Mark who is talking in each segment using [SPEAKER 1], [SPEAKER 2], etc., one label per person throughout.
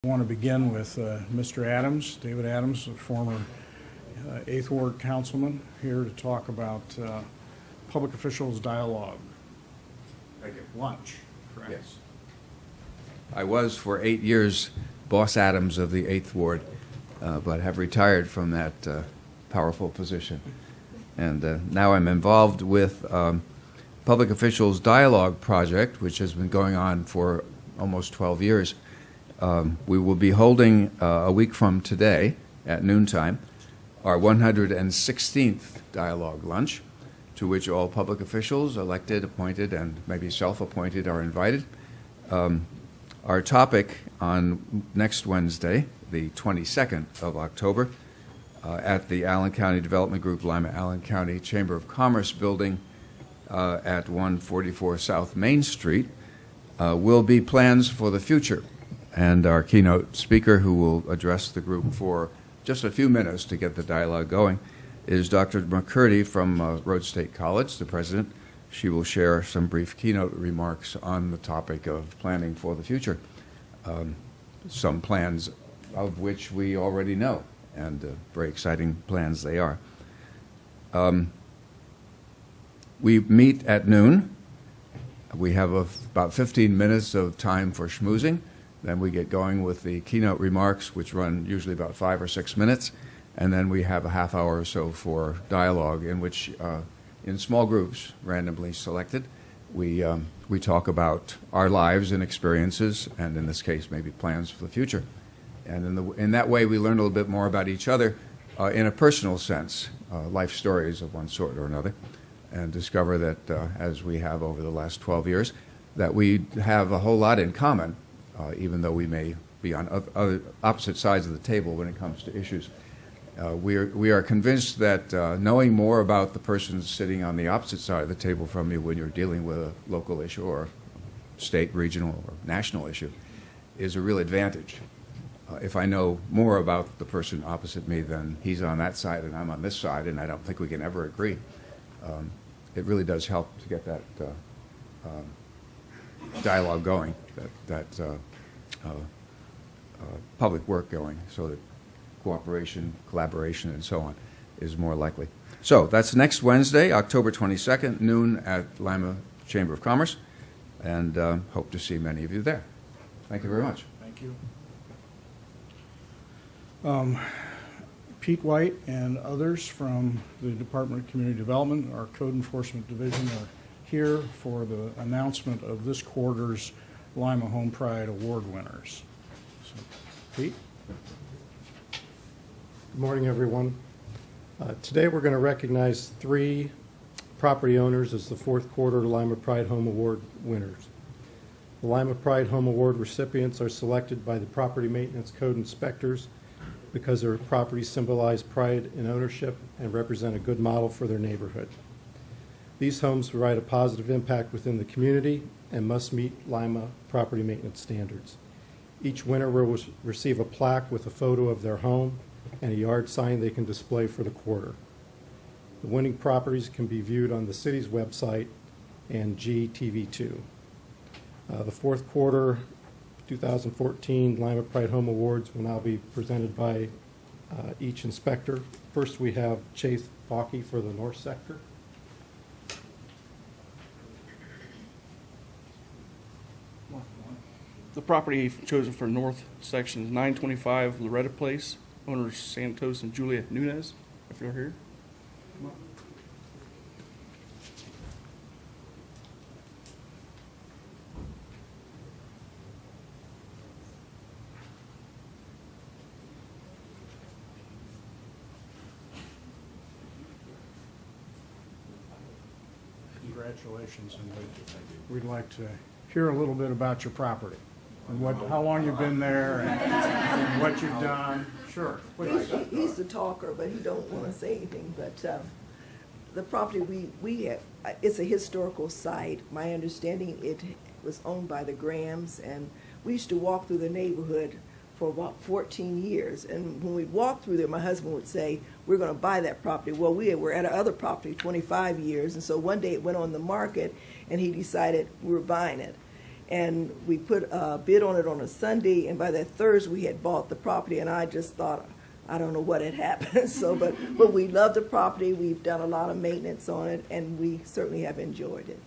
[SPEAKER 1] I want to begin with Mr. Adams, David Adams, a former 8th Ward councilman, here to talk about public officials dialogue.
[SPEAKER 2] Thank you.
[SPEAKER 1] Lunch, correct?
[SPEAKER 2] Yes. I was for 8 years boss Adams of the 8th Ward, but have retired from that powerful position. And now I'm involved with Public Officials Dialogue Project, which has been going on for almost 12 years. We will be holding a week from today at noontime our 116th dialogue lunch, to which all public officials, elected, appointed, and maybe self-appointed, are invited. Our topic on next Wednesday, the 22nd of October, at the Allen County Development Group, Lima Allen County Chamber of Commerce building at 144 South Main Street, will be plans for the future. And our keynote speaker, who will address the group for just a few minutes to get the dialogue going, is Dr. McCurdy from Rhodes State College, the president. She will share some brief keynote remarks on the topic of planning for the future, some plans of which we already know, and very exciting plans they are. We meet at noon. We have about 15 minutes of time for schmoozing. Then we get going with the keynote remarks, which run usually about 5 or 6 minutes. And then we have a half hour or so for dialogue, in which, in small groups, randomly selected, we talk about our lives and experiences, and in this case, maybe plans for the future. And in that way, we learn a little bit more about each other in a personal sense, life stories of one sort or another, and discover that, as we have over the last 12 years, that we have a whole lot in common, even though we may be on other opposite sides of the table when it comes to issues. We are convinced that knowing more about the person sitting on the opposite side of the table from you when you're dealing with a local issue or state, regional, or national issue is a real advantage. If I know more about the person opposite me, then he's on that side and I'm on this side, and I don't think we can ever agree. It really does help to get that dialogue going, that public work going, so that cooperation, collaboration, and so on is more likely. So that's next Wednesday, October 22nd, noon at Lima Chamber of Commerce, and hope to see many of you there. Thank you very much.
[SPEAKER 1] Thank you. Pete White and others from the Department of Community Development, our Code Enforcement Division, are here for the announcement of this quarter's Lima Home Pride Award winners. So, Pete?
[SPEAKER 3] Good morning, everyone. Today we're going to recognize 3 property owners as the 4th quarter Lima Pride Home Award winners. The Lima Pride Home Award recipients are selected by the property maintenance code inspectors because their properties symbolize pride in ownership and represent a good model for their neighborhood. These homes provide a positive impact within the community and must meet Lima property maintenance standards. Each winner will receive a plaque with a photo of their home and a yard sign they can display for the quarter. The winning properties can be viewed on the city's website and GTV2. The 4th quarter 2014 Lima Pride Home Awards will now be presented by each inspector. First, we have Chase Falke for the North Sector.
[SPEAKER 4] The property chosen for North Section is 925 Loretta Place. Owners Santos and Julia Nunez, if you're here.
[SPEAKER 1] Congratulations, and we'd like to hear a little bit about your property and how long you've been there and what you've done. Sure.
[SPEAKER 5] He's the talker, but he don't want to say anything. But the property we have, it's a historical site. My understanding, it was owned by the Grahams, and we used to walk through the neighborhood for about 14 years. And when we walked through there, my husband would say, we're going to buy that property. Well, we were at our other property 25 years, and so one day it went on the market, and he decided we were buying it. And we put a bid on it on a Sunday, and by that Thursday, we had bought the property, and I just thought, I don't know what had happened. So, but we love the property. We've done a lot of maintenance on it, and we certainly have enjoyed it.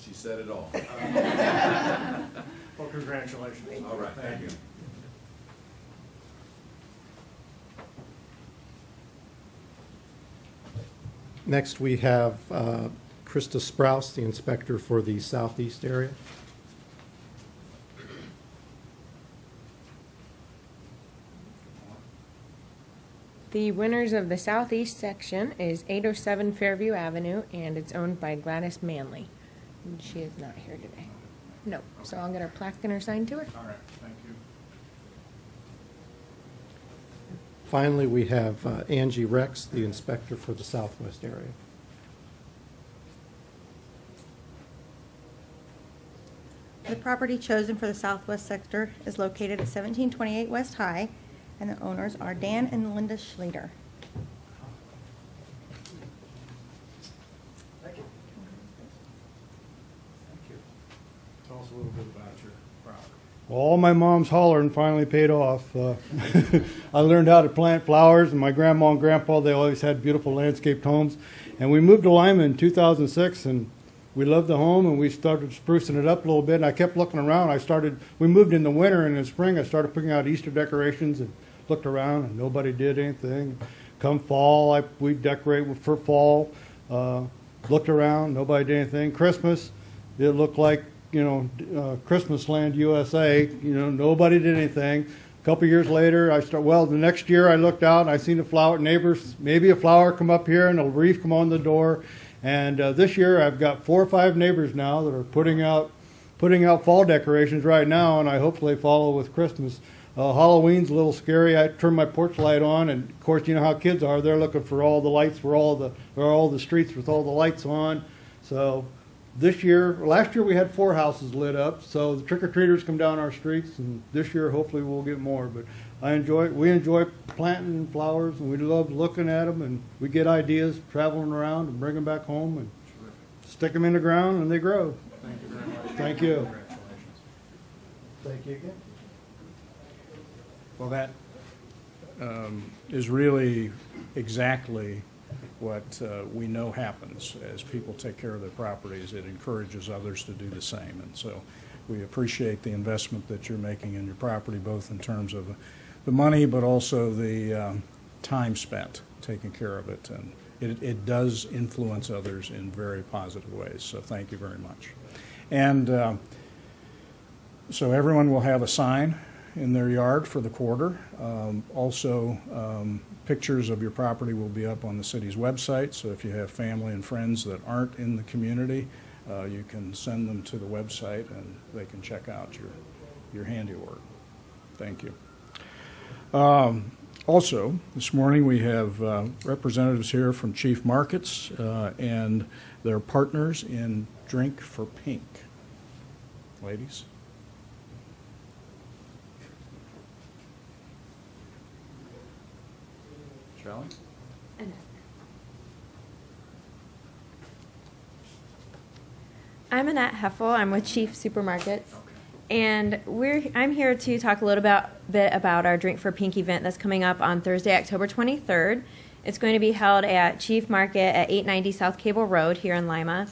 [SPEAKER 2] She said it all.
[SPEAKER 1] Well, congratulations.
[SPEAKER 2] All right, thank you.
[SPEAKER 3] Next, we have Krista Sprouse, the inspector for the southeast area.
[SPEAKER 6] The winners of the southeast section is 807 Fairview Avenue, and it's owned by Gladys Manley. And she is not here today. No, so I'll get her plaque and her sign to her.
[SPEAKER 1] All right, thank you.
[SPEAKER 3] Finally, we have Angie Rex, the inspector for the southwest area.
[SPEAKER 7] The property chosen for the southwest sector is located at 1728 West High, and the owners are Dan and Linda Schleter.
[SPEAKER 1] Thank you. Tell us a little bit about your property.
[SPEAKER 8] All my mom's hollering finally paid off. I learned how to plant flowers, and my grandma and grandpa, they always had beautiful landscaped homes. And we moved to Lima in 2006, and we loved the home, and we started sprucing it up a little bit. And I kept looking around. We moved in the winter, and in the spring I started picking out Easter decorations and looked around, and nobody did anything. Come fall, we decorate for fall. Looked around, nobody did anything. Christmas, it looked like, Christmas Land USA, nobody did anything. A couple years later, the next year I looked out and I seen the flower, neighbors, maybe a flower come up here and a wreath come on the door. And this year I've got 4 or 5 neighbors now that are putting out fall decorations right now, and I hope they follow with Christmas. Halloween's a little scary. I turn my porch light on, and of course, you know how kids are. They're looking for all the lights, for all the streets with all the lights on. So last year we had 4 houses lit up. So the trick-or-treaters come down our streets, and this year hopefully we'll get more. But we enjoy planting flowers, and we love looking at them, and we get ideas traveling around and bring them back home and stick them in the ground, and they grow.
[SPEAKER 1] Thank you very much.
[SPEAKER 8] Thank you.
[SPEAKER 1] Congratulations.
[SPEAKER 8] Thank you again.
[SPEAKER 1] Well, that is really exactly what we know happens as people take care of their properties. It encourages others to do the same. And so we appreciate the investment that you're making in your property, both in terms of the money, but also the time spent taking care of it. And it does influence others in very positive ways. So thank you very much. And so everyone will have a sign in their yard for the quarter. Pictures of your property will be up on the city's website, so if you have family and friends that aren't in the community, you can send them to the website and they can check out your handiwork. Thank you. Also, this morning we have representatives here from Chief Markets and their partners in Drink for Pink. Ladies. Shelley?
[SPEAKER 9] I'm Annette Heffel. I'm with Chief Supermarkets. And I'm here to talk a little bit about our Drink for Pink event that's coming up on Thursday, October 23rd. It's going to be held at Chief Market at 890 South Cable Road here in Lima.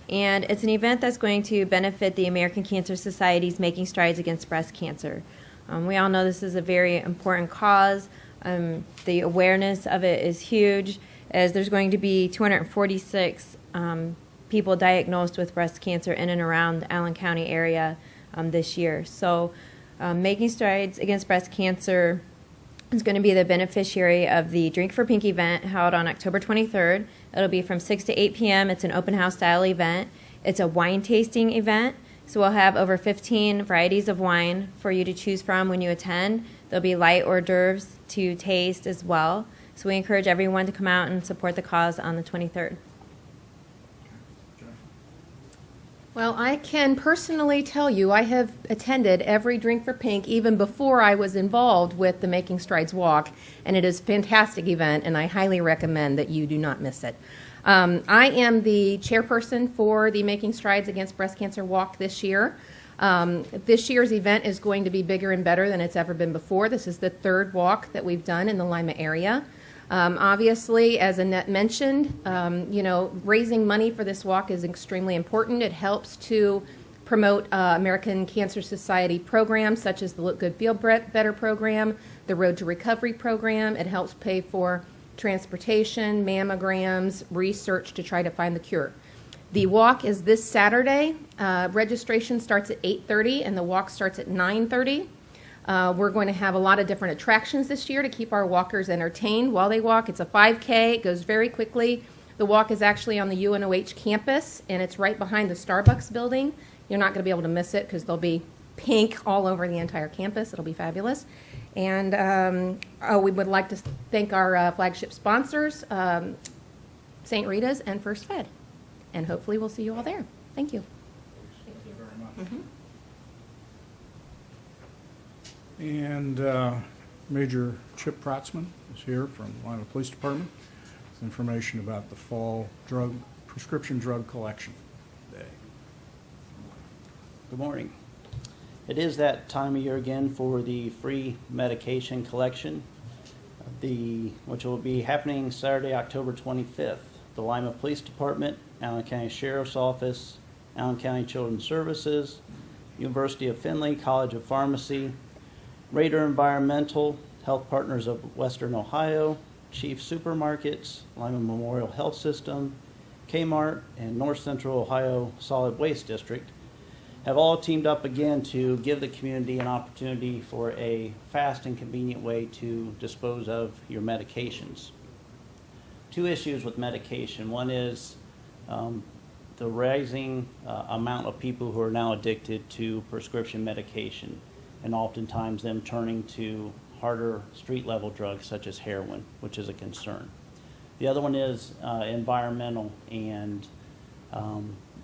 [SPEAKER 9] And it's an event that's going to benefit the American Cancer Society's Making Strides Against Breast Cancer. We all know this is a very important cause. The awareness of it is huge, as there's going to be 246 people diagnosed with breast cancer in and around the Allen County area this year. So Making Strides Against Breast Cancer is going to be the beneficiary of the Drink for Pink event held on October 23rd. It'll be from 6 to 8 p.m. It's an open house style event. It's a wine tasting event. So we'll have over 15 varieties of wine for you to choose from when you attend. There'll be light hors d'oeuvres to taste as well. So we encourage everyone to come out and support the cause on the 23rd.
[SPEAKER 6] Well, I can personally tell you I have attended every Drink for Pink even before I was involved with the Making Strides Walk, and it is a fantastic event, and I highly recommend that you do not miss it.
[SPEAKER 10] I am the chairperson for the Making Strides Against Breast Cancer Walk this year. This year's event is going to be bigger and better than it's ever been before. This is the third walk that we've done in the Lima area. Obviously, as Annette mentioned, raising money for this walk is extremely important. It helps to promote American Cancer Society programs such as the Look Good, Feel Better program, the Road to Recovery program. It helps pay for transportation, mammograms, research to try to find the cure. The walk is this Saturday. Registration starts at 8:30 and the walk starts at 9:30. We're going to have a lot of different attractions this year to keep our walkers entertained while they walk. It's a 5K. It goes very quickly. The walk is actually on the UNOH campus, and it's right behind the Starbucks building. You're not going to be able to miss it because there'll be pink all over the entire campus. It'll be fabulous. And we would like to thank our flagship sponsors, St. Rita's and First Fed. And hopefully we'll see you all there. Thank you.
[SPEAKER 1] Thank you very much. And Major Chip Protsman is here from Lima Police Department with information about the fall prescription drug collection day.
[SPEAKER 11] Good morning. It is that time of year again for the free medication collection, which will be happening Saturday, October 25th. The Lima Police Department, Allen County Sheriff's Office, Allen County Children's Services, University of Findlay College of Pharmacy, Raider Environmental, Health Partners of Western Ohio, Chief Supermarkets, Lima Memorial Health System, Kmart, and North Central Ohio Solid Waste District have all teamed up again to give the community an opportunity for a fast and convenient way to dispose of your medications. Two issues with medication. One is the rising amount of people who are now addicted to prescription medication, and oftentimes them turning to harder street-level drugs such as heroin, which is a concern. The other one is environmental and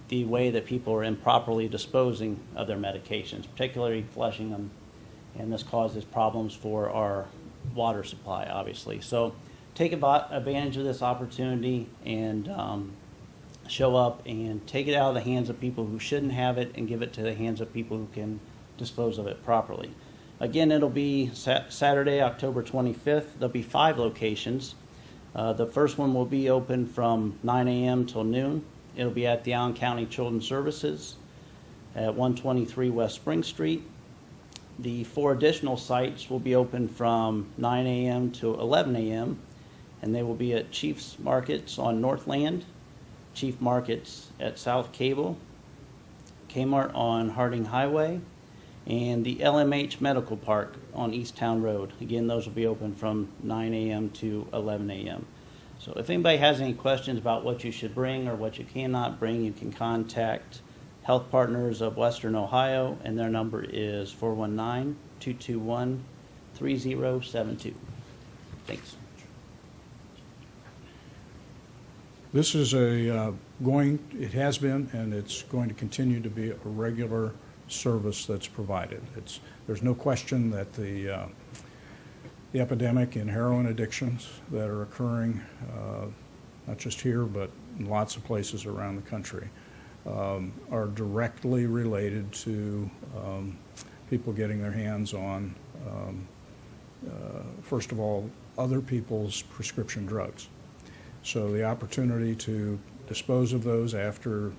[SPEAKER 11] the way that people are improperly disposing of their medications, particularly flushing them, and this causes problems for our water supply, obviously. So take advantage of this opportunity and show up and take it out of the hands of people who shouldn't have it and give it to the hands of people who can dispose of it properly. Again, it'll be Saturday, October 25th. There'll be 5 locations. The first one will be open from 9 a.m. till noon. It'll be at the Allen County Children's Services at 123 West Spring Street. The 4 additional sites will be open from 9 a.m. to 11 a.m. and they will be at Chief's Markets on Northland, Chief Markets at South Cable, Kmart on Harding Highway, and the LMH Medical Park on East Town Road. Again, those will be open from 9 a.m. to 11 a.m. So if anybody has any questions about what you should bring or what you cannot bring, you can contact Health Partners of Western Ohio, and their number is 419-221-3072. Thanks.
[SPEAKER 1] This is it has been, and it's going to continue to be a regular service that's provided. There's no question that the epidemic in heroin addictions that are occurring, not just here, but in lots of places around the country, are directly related to people getting their hands on, first of all, other people's prescription drugs. So the opportunity to dispose of those after an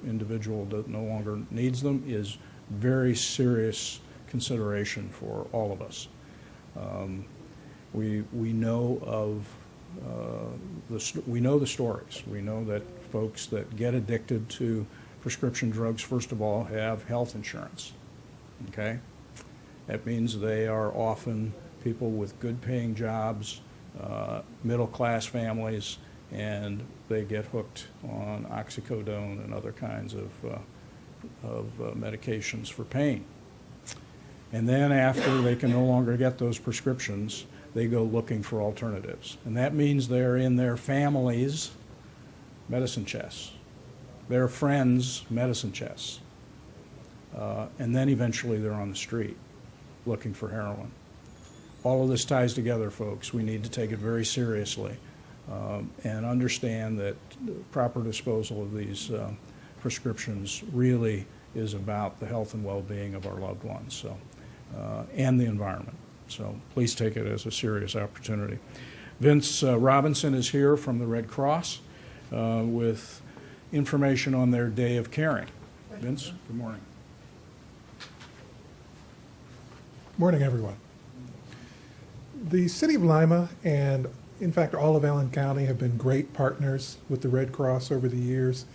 [SPEAKER 1] individual no longer needs them is very serious consideration for all of us. We know of the stories. We know that folks that get addicted to prescription drugs, first of all, have health insurance. Okay, that means they are often people with good-paying jobs, middle-class families, and they get hooked on oxycodone and other kinds of medications for pain. And then after they can no longer get those prescriptions, they go looking for alternatives. And that means they're in their families' medicine chests, their friends' medicine chests. And then eventually they're on the street looking for heroin. All of this ties together, folks. We need to take it very seriously. and understand that proper disposal of these prescriptions really is about the health and well-being of our loved ones, so, and the environment. So please take it as a serious opportunity. Vince Robinson is here from the Red Cross with information on their Day of Caring. Vince, good morning.
[SPEAKER 12] Morning, everyone. The City of Lima and, in fact, all of Allen County have been great partners with the Red Cross over the years.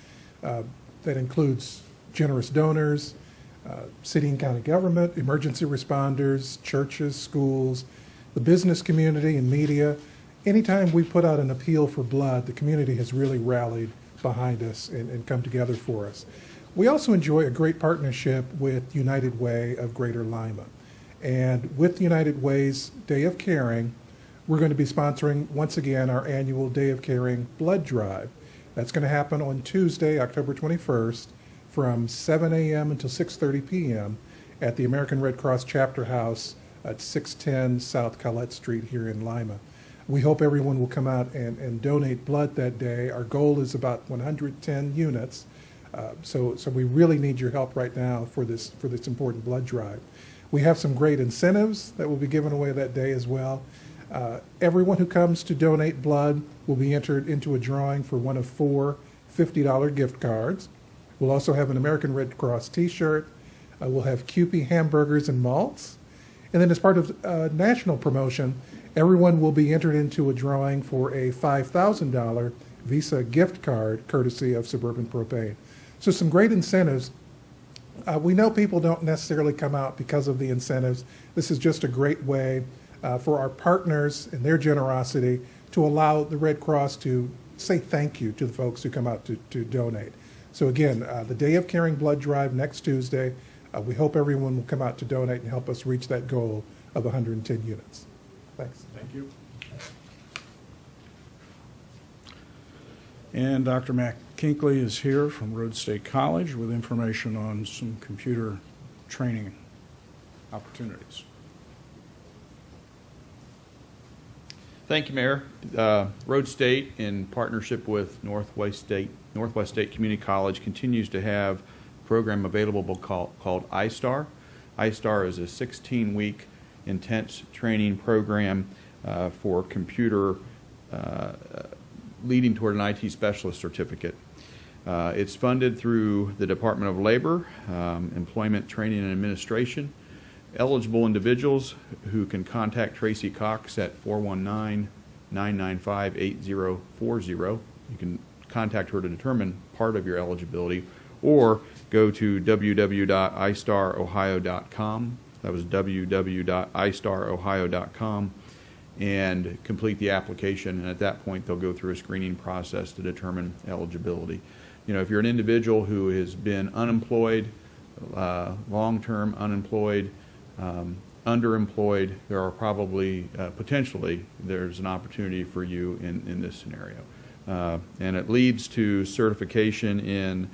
[SPEAKER 12] That includes generous donors, city and county government, emergency responders, churches, schools, the business community and media. Anytime we put out an appeal for blood, the community has really rallied behind us and come together for us. We also enjoy a great partnership with United Way of Greater Lima. And with United Way's Day of Caring, we're going to be sponsoring, once again, our annual Day of Caring blood drive. That's going to happen on Tuesday, October 21st, from 7 a.m. until 6:30 p.m. at the American Red Cross Chapter House at 610 South Collette Street here in Lima. We hope everyone will come out and donate blood that day. Our goal is about 110 units, so we really need your help right now for this important blood drive. We have some great incentives that will be given away that day as well. Everyone who comes to donate blood will be entered into a drawing for one of 4 $50 gift cards. We'll also have an American Red Cross t-shirt. We'll have Kewpie hamburgers and malts. And then as part of national promotion, everyone will be entered into a drawing for a $5,000 Visa gift card courtesy of Suburban Propane. So some great incentives. We know people don't necessarily come out because of the incentives. This is just a great way for our partners and their generosity to allow the Red Cross to say thank you to the folks who come out to donate. So again, the Day of Caring blood drive next Tuesday. We hope everyone will come out to donate and help us reach that goal of 110 units. Thanks.
[SPEAKER 1] Thank you. And Dr. Matt Kinkley is here from Rhodes State College with information on some computer training opportunities.
[SPEAKER 13] Thank you, Mayor. Rhodes State, in partnership with Northwest State Community College, continues to have a program available called ISTAR. ISTAR is a 16-week intense training program for computer leading toward an IT specialist certificate. It's funded through the Department of Labor, Employment Training and Administration. Eligible individuals who can contact Tracy Cox at 419-995-8040. You can contact her to determine part of your eligibility, or go to www.istarohio.com. That was www.istarohio.com, and complete the application. And at that point, they'll go through a screening process to determine eligibility. You know, if you're an individual who has been unemployed, long-term unemployed, underemployed, there are probably, potentially, there's an opportunity for you in this scenario. And it leads to certification in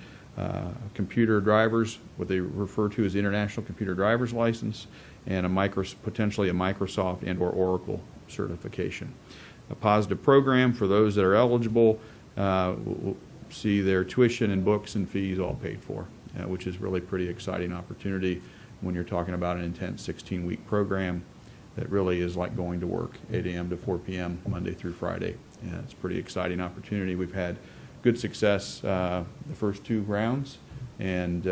[SPEAKER 13] computer drivers, what they refer to as the International Computer Driver's License, and potentially a Microsoft and or Oracle certification. A positive program for those that are eligible will see their tuition and books and fees all paid for, which is really pretty exciting opportunity when you're talking about an intense 16-week program that really is like going to work 8 a.m. to 4 p.m. Monday through Friday. And it's a pretty exciting opportunity. We've had good success the first 2 rounds, and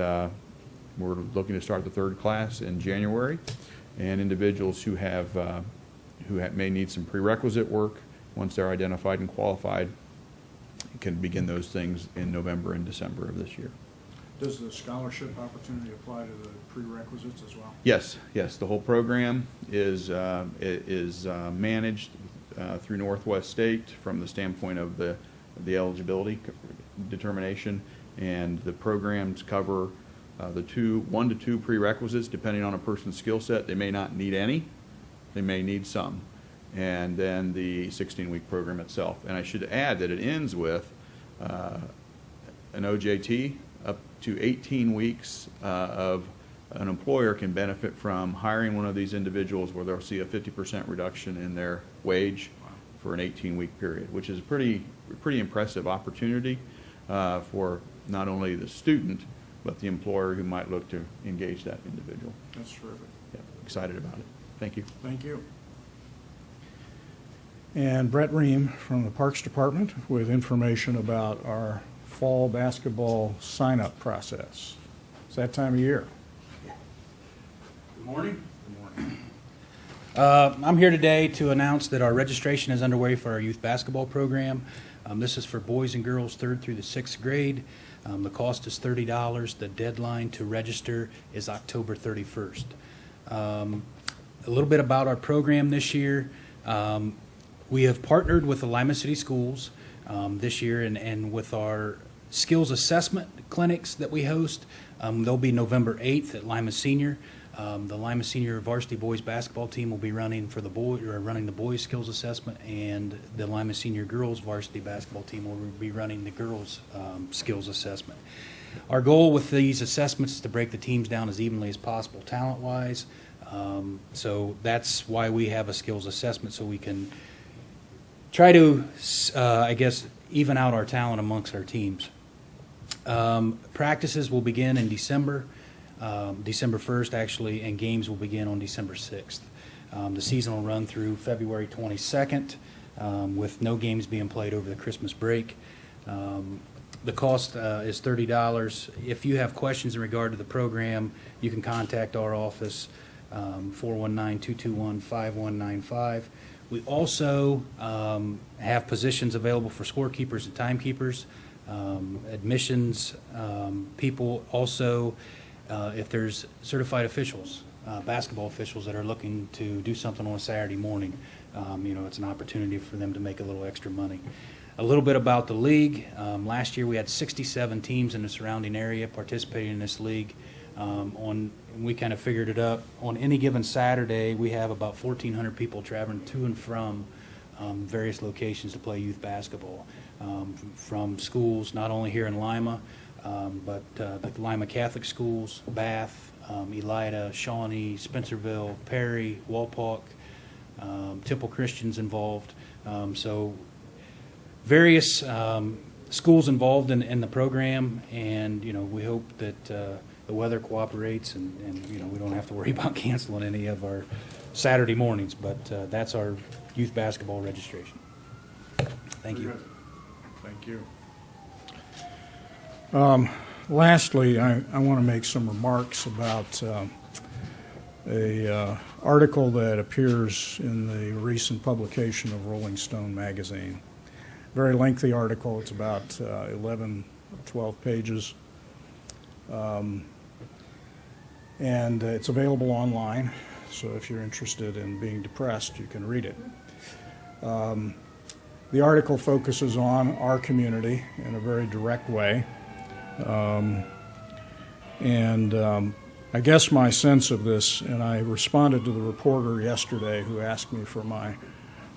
[SPEAKER 13] we're looking to start the 3rd class in January. And individuals who may need some prerequisite work, once they're identified and qualified, can begin those things in November and December of this year.
[SPEAKER 1] Does the scholarship opportunity apply to the prerequisites as well?
[SPEAKER 13] Yes, yes. The whole program is managed through Northwest State from the standpoint of the eligibility determination, and the programs cover the 1 to 2 prerequisites depending on a person's skill set. They may not need any, they may need some, and then the 16-week program itself. And I should add that it ends with an OJT. Up to 18 weeks of an employer can benefit from hiring one of these individuals, where they'll see a 50% reduction in their wage for an 18-week period, which is a pretty impressive opportunity for not only the student, but the employer who might look to engage that individual.
[SPEAKER 1] That's terrific.
[SPEAKER 13] Yeah, excited about it. Thank you.
[SPEAKER 1] Thank you. And Brett Rhoem from the Parks Department with information about our fall basketball sign-up process. It's that time of year.
[SPEAKER 14] Good morning. I'm here today to announce that our registration is underway for our youth basketball program. This is for boys and girls 3rd through the 6th grade. The cost is $30. The deadline to register is October 31st. A little bit about our program this year. We have partnered with the Lima City Schools this year, and with our skills assessment clinics that we host. They'll be November 8th at Lima Senior. The Lima Senior varsity boys basketball team will be running the boys skills assessment, and the Lima Senior girls varsity basketball team will be running the girls skills assessment. Our goal with these assessments is to break the teams down as evenly as possible talent-wise. So that's why we have a skills assessment, so we can try to, even out our talent amongst our teams. Practices will begin in December 1st, actually, and games will begin on December 6th. The season will run through February 22nd, with no games being played over the Christmas break. The cost is $30. If you have questions in regard to the program, you can contact our office, 419-221-5195. We also have positions available for scorekeepers and timekeepers, admissions people. Also, if there's certified officials, basketball officials that are looking to do something on a Saturday morning, it's an opportunity for them to make a little extra money. A little bit about the league. Last year we had 67 teams in the surrounding area participating in this league. We kind of figured it up. On any given Saturday, we have about 1,400 people traveling to and from various locations to play youth basketball, from schools not only here in Lima, but the Lima Catholic schools, Bath, Elida, Shawnee, Spencerville, Perry, Walpock, Temple Christian's involved. So various schools involved in the program, and we hope that the weather cooperates, and we don't have to worry about canceling any of our Saturday mornings. But that's our youth basketball registration. Thank you.
[SPEAKER 1] Thank you. Lastly, I want to make some remarks about a article that appears in the recent publication of Rolling Stone magazine. Very lengthy article. It's about 11, 12 pages. And it's available online, so if you're interested in being depressed, you can read it. The article focuses on our community in a very direct way. I guess my sense of this, and I responded to the reporter yesterday who asked me for my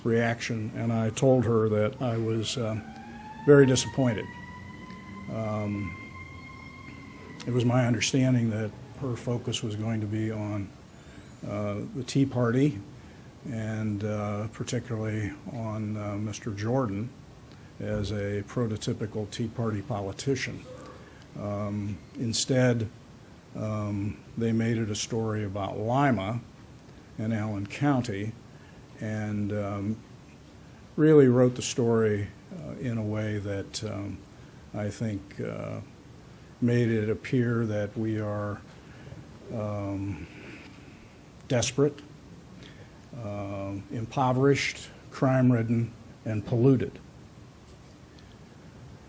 [SPEAKER 1] reaction, and I told her that I was very disappointed. It was my understanding that her focus was going to be on the Tea Party, and particularly on Mr. Jordan as a prototypical Tea Party politician. Instead, they made it a story about Lima and Allen County, and really wrote the story in a way that I think made it appear that we are desperate, impoverished, crime-ridden, and polluted.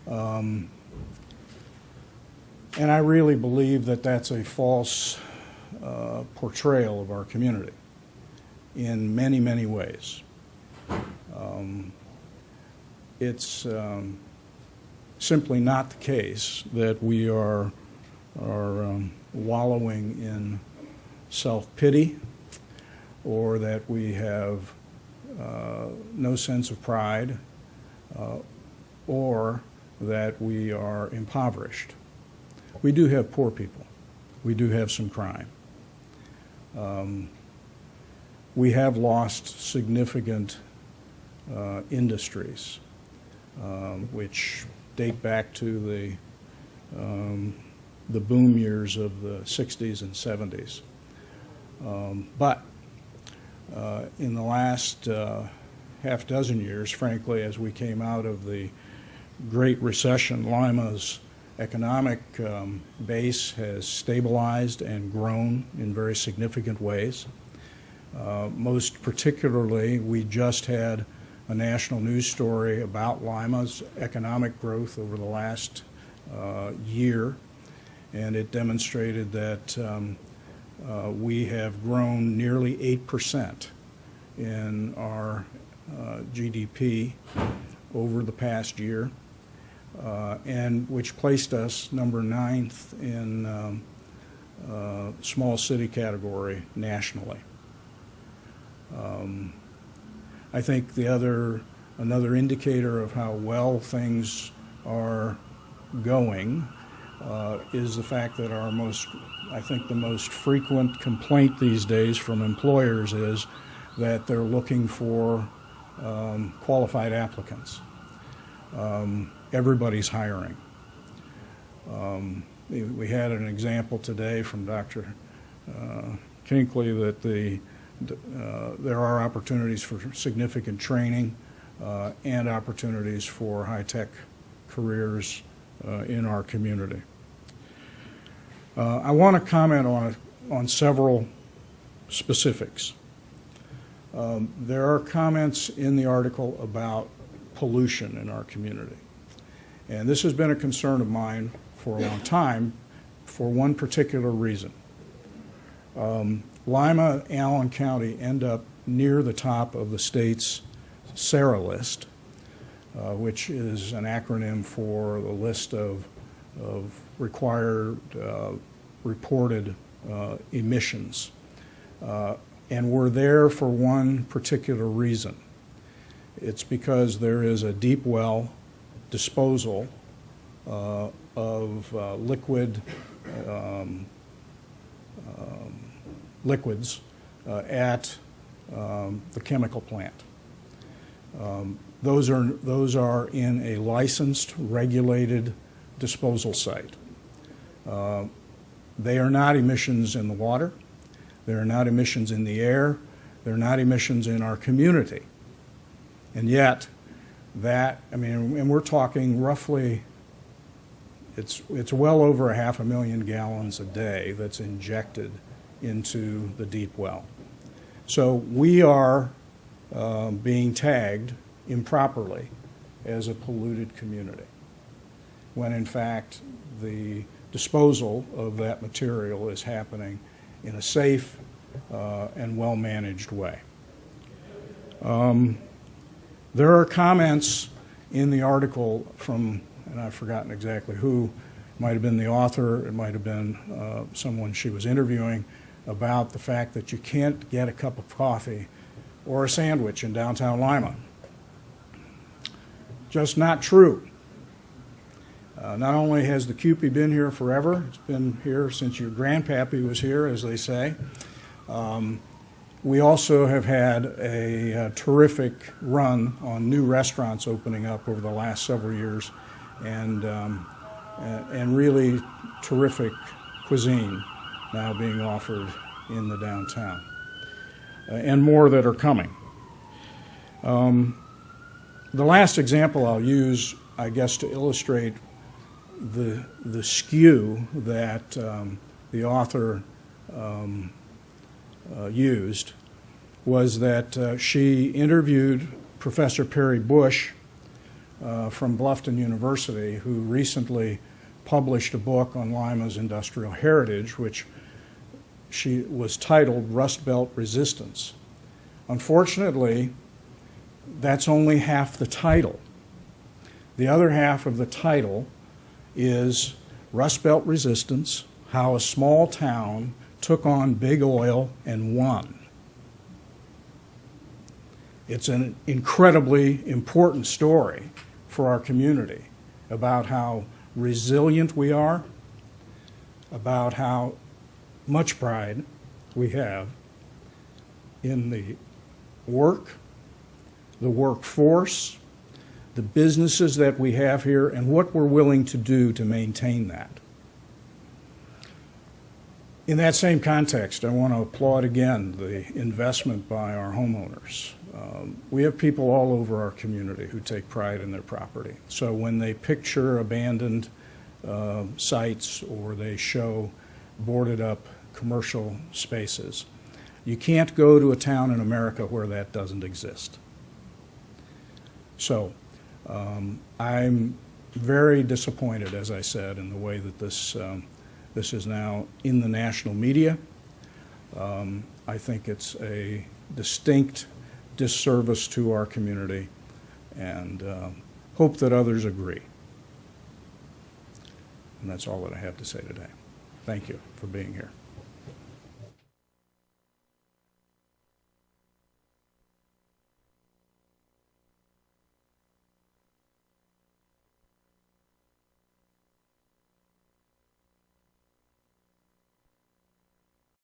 [SPEAKER 1] And I really believe that that's a false portrayal of our community in many, many ways. It's simply not the case that we are wallowing in self-pity, or that we have no sense of pride, or that we are impoverished. We do have poor people. We do have some crime. We have lost significant industries, which date back to the boom years of the 60s and 70s. But in the last half dozen years, frankly, as we came out of the Great Recession, Lima's economic base has stabilized and grown in very significant ways. Most particularly, we just had a national news story about Lima's economic growth over the last year, and it demonstrated that we have grown nearly 8% in our GDP over the past year, and which placed us number 9th in small city category nationally. I think another indicator of how well things are going is the fact that the most frequent complaint these days from employers is that they're looking for qualified applicants. Everybody's hiring. We had an example today from Dr. Kinkley that there are opportunities for significant training and opportunities for high-tech careers in our community. I want to comment on several specifics. There are comments in the article about pollution in our community. And this has been a concern of mine for a long time for one particular reason. Lima and Allen County end up near the top of the state's SARA list, which is an acronym for the list of required reported emissions. And we're there for one particular reason. It's because there is a deep well disposal of liquids at the chemical plant. Those are in a licensed, regulated disposal site. They are not emissions in the water. They are not emissions in the air. They're not emissions in our community. And yet, and we're talking roughly, it's well over 500,000 gallons a day that's injected into the deep well. So we are being tagged improperly as a polluted community, when in fact the disposal of that material is happening in a safe and well-managed way. There are comments in the article from, and I've forgotten exactly who, it might have been the author, it might have been someone she was interviewing, about the fact that you can't get a cup of coffee or a sandwich in downtown Lima. Just not true. Not only has the CUPE been here forever, it's been here since your grandpappy was here, as they say. We also have had a terrific run on new restaurants opening up over the last several years, and really terrific cuisine now being offered in the downtown, and more that are coming. The last example I'll use, I guess, to illustrate the skew that the author used was that she interviewed Professor Perry Bush from Bluffton University, who recently published a book on Lima's industrial heritage, which she was titled Rust Belt Resistance. Unfortunately, that's only half the title. The other half of the title is Rust Belt Resistance, How a Small Town Took on Big Oil and Won. It's an incredibly important story for our community about how resilient we are, about how much pride we have in the work, the workforce, the businesses that we have here, and what we're willing to do to maintain that. In that same context, I want to applaud again the investment by our homeowners. We have people all over our community who take pride in their property. So when they picture abandoned sites or they show boarded up commercial spaces, you can't go to a town in America where that doesn't exist. So I'm very disappointed, as I said, in the way that this is now in the national media. I think it's a distinct disservice to our community, and hope that others agree. And that's all that I have to say today. Thank you for being here.